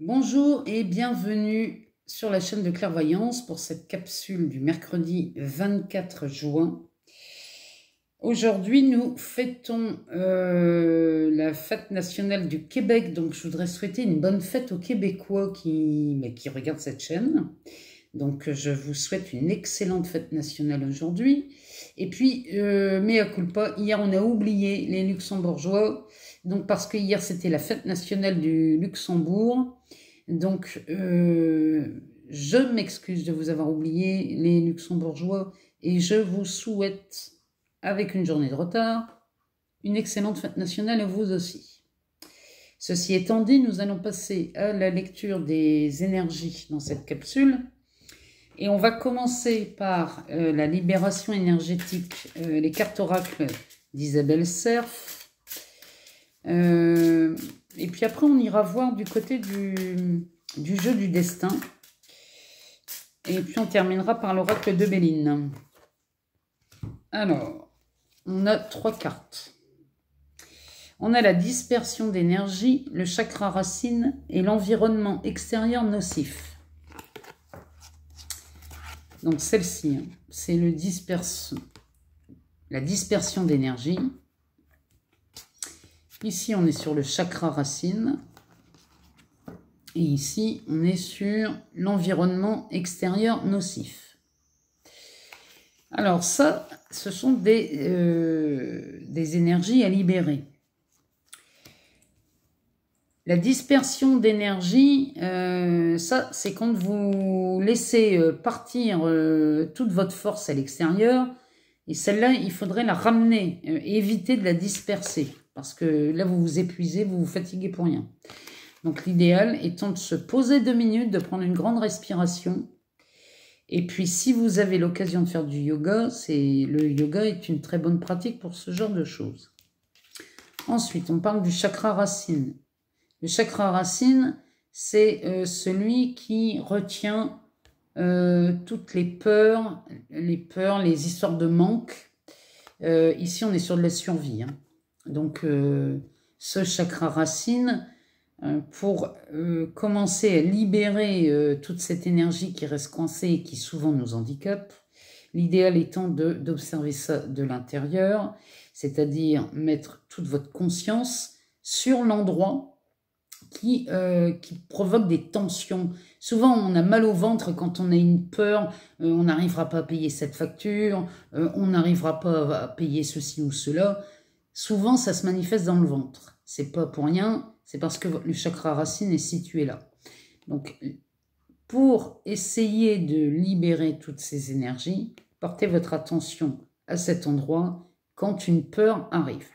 Bonjour et bienvenue sur la chaîne de clairvoyance pour cette capsule du mercredi 24 juin. Aujourd'hui, nous fêtons la fête nationale du Québec, donc je voudrais souhaiter une bonne fête aux Québécois qui regardent cette chaîne. Donc je vous souhaite une excellente fête nationale aujourd'hui. Et puis, mea culpa, hier on a oublié les Luxembourgeois, donc parce que hier c'était la fête nationale du Luxembourg. Donc, je m'excuse de vous avoir oublié les Luxembourgeois et je vous souhaite, avec une journée de retard, une excellente fête nationale à vous aussi. Ceci étant dit, nous allons passer à la lecture des énergies dans cette capsule. Et on va commencer par la libération énergétique, les cartes oracles d'Isabelle Cerf. Et puis après, on ira voir du côté du jeu du destin. Et puis, on terminera par l'oracle de Béline. Alors, on a 3 cartes. On a la dispersion d'énergie, le chakra racine et l'environnement extérieur nocif. Donc, celle-ci, c'est la dispersion d'énergie. Ici, on est sur le chakra racine. Et ici, on est sur l'environnement extérieur nocif. Alors ça, ce sont des énergies à libérer. La dispersion d'énergie, ça, c'est quand vous laissez partir toute votre force à l'extérieur. Et celle-là, il faudrait la ramener, éviter de la disperser. Parce que là, vous vous épuisez, vous vous fatiguez pour rien. Donc, l'idéal étant de se poser 2 minutes, de prendre une grande respiration. Et puis, si vous avez l'occasion de faire du yoga, le yoga est une très bonne pratique pour ce genre de choses. Ensuite, on parle du chakra racine. Le chakra racine, c'est celui qui retient toutes les peurs, les histoires de manque. Ici, on est sur de la survie. Hein. Donc, ce chakra racine, pour commencer à libérer toute cette énergie qui reste coincée et qui souvent nous handicape, l'idéal étant d'observer ça de l'intérieur, c'est-à-dire mettre toute votre conscience sur l'endroit qui provoque des tensions. Souvent, on a mal au ventre quand on a une peur, on n'arrivera pas à payer cette facture, on n'arrivera pas à payer ceci ou cela. Souvent, ça se manifeste dans le ventre. C'est pas pour rien, c'est parce que le chakra racine est situé là. Donc, pour essayer de libérer toutes ces énergies, portez votre attention à cet endroit quand une peur arrive.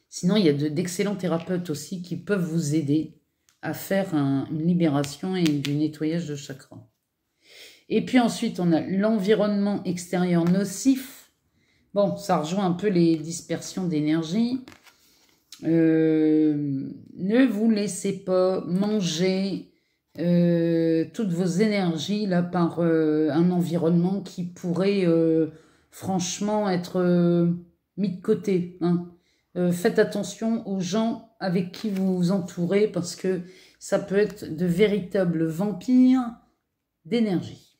Sinon, il y a d'excellents thérapeutes aussi qui peuvent vous aider à faire une libération et du nettoyage de chakra. Et puis ensuite, on a l'environnement extérieur nocif. Bon, ça rejoint un peu les dispersions d'énergie. Ne vous laissez pas manger toutes vos énergies là, par un environnement qui pourrait franchement être mis de côté. Hein. Faites attention aux gens avec qui vous vous entourez parce que ça peut être de véritables vampires d'énergie.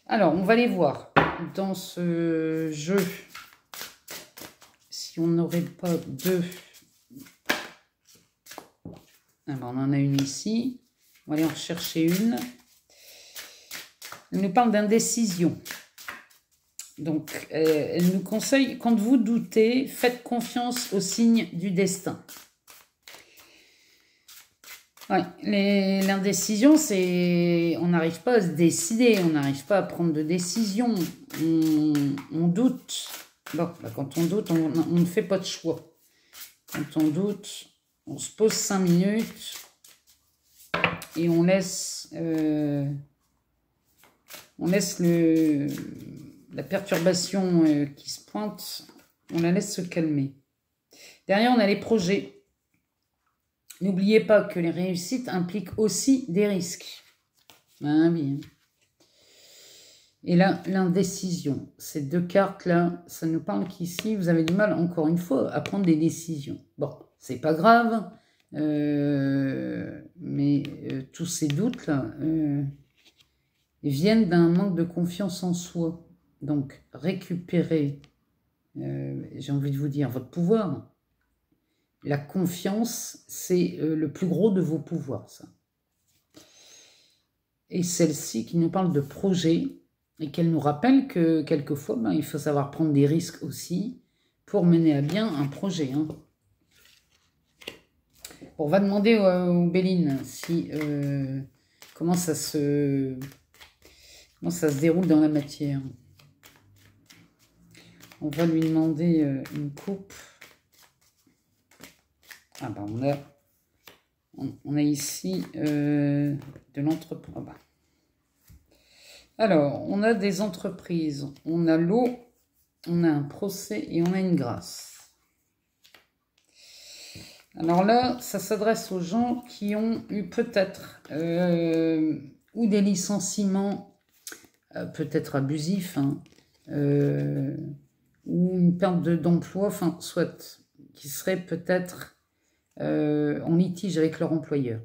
Alors, on va les voir dans ce jeu. Si on n'aurait pas deux... Alors, on en a une ici. On va aller en chercher une. Elle nous parle d'indécision. Donc, elle nous conseille, quand vous doutez, faites confiance aux signes du destin. Ouais, l'indécision, c'est... On n'arrive pas à se décider, on n'arrive pas à prendre de décision. On doute. Bon, bah, quand on doute, on ne fait pas de choix. Quand on doute, on se pose 5 minutes et on laisse la perturbation qui se pointe, on la laisse se calmer. Derrière, on a les projets. N'oubliez pas que les réussites impliquent aussi des risques. Ah oui. Et là, l'indécision. Ces 2 cartes-là, ça nous parle qu'ici, vous avez du mal, encore une fois, à prendre des décisions. Bon, c'est pas grave. Mais tous ces doutes-là viennent d'un manque de confiance en soi. Donc, récupérer, j'ai envie de vous dire, votre pouvoir. La confiance, c'est le plus gros de vos pouvoirs, ça. Et celle-ci qui nous parle de projet et qu'elle nous rappelle que quelquefois, il faut savoir prendre des risques aussi pour mener à bien un projet. Hein. On va demander aux Béline si, comment ça se déroule dans la matière. On va lui demander une coupe. Ah ben on a ici de l'entreprise. Ah ben. Alors, on a des entreprises, on a l'eau, on a un procès et on a une grâce. Alors là, ça s'adresse aux gens qui ont eu peut-être ou des licenciements peut-être abusifs, hein, ou une perte d'emploi, enfin, soit qui serait peut-être en litige avec leur employeur.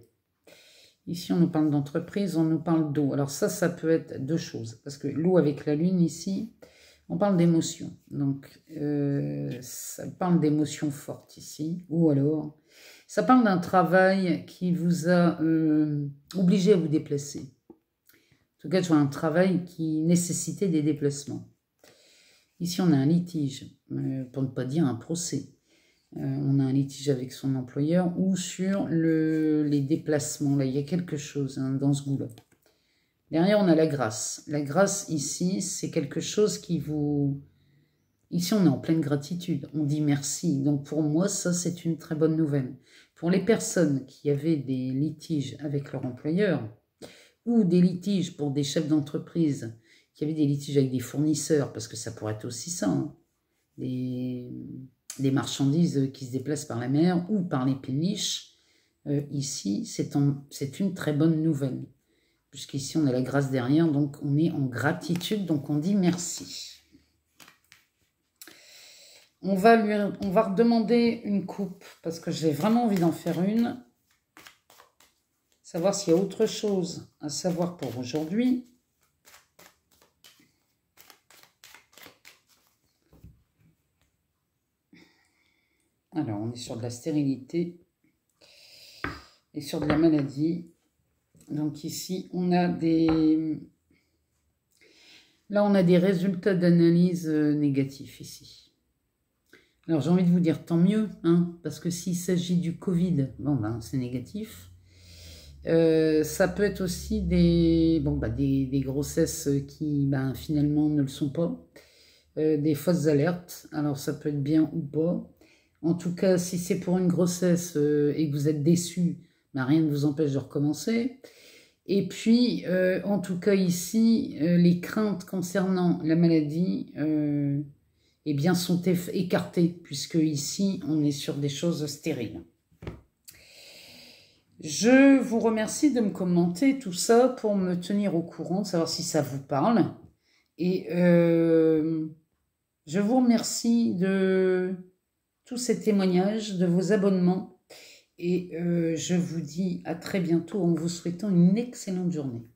Ici, on nous parle d'entreprise, on nous parle d'eau. Alors ça peut être deux choses. Parce que l'eau avec la lune, ici, on parle d'émotions. Donc, ça parle d'émotions fortes ici. Ou alors, ça parle d'un travail qui vous a obligé à vous déplacer. En tout cas, je vois un travail qui nécessitait des déplacements. Ici, on a un litige, pour ne pas dire un procès. On a un litige avec son employeur ou sur les déplacements. Là, il y a quelque chose dans ce goût-là. Derrière, on a la grâce. La grâce, ici, c'est quelque chose qui vous... Ici, on est en pleine gratitude. On dit merci. Donc, pour moi, ça, c'est une très bonne nouvelle. Pour les personnes qui avaient des litiges avec leur employeur ou des litiges pour des chefs d'entreprise qui avaient des litiges avec des fournisseurs, parce que ça pourrait être aussi ça, hein, des marchandises qui se déplacent par la mer ou par les péniches, ici, c'est une très bonne nouvelle. Puisqu'ici, on a la grâce derrière, donc on est en gratitude, donc on dit merci. On va redemander une coupe, parce que j'ai vraiment envie d'en faire une. Savoir s'il y a autre chose à savoir pour aujourd'hui. Alors, on est sur de la stérilité et sur de la maladie. Donc ici, on a des... Là, on a des résultats d'analyse négatifs ici. Alors, j'ai envie de vous dire tant mieux, hein, parce que s'il s'agit du Covid, bon, c'est négatif. Ça peut être aussi des grossesses qui, finalement, ne le sont pas. Des fausses alertes. Alors, ça peut être bien ou pas. En tout cas, si c'est pour une grossesse et que vous êtes déçu, rien ne vous empêche de recommencer. Et puis, en tout cas ici, les craintes concernant la maladie sont écartées, puisque ici, on est sur des choses stériles. Je vous remercie de me commenter tout ça pour me tenir au courant, de savoir si ça vous parle. Et je vous remercie de tous ces témoignages, de vos abonnements. Et je vous dis à très bientôt en vous souhaitant une excellente journée.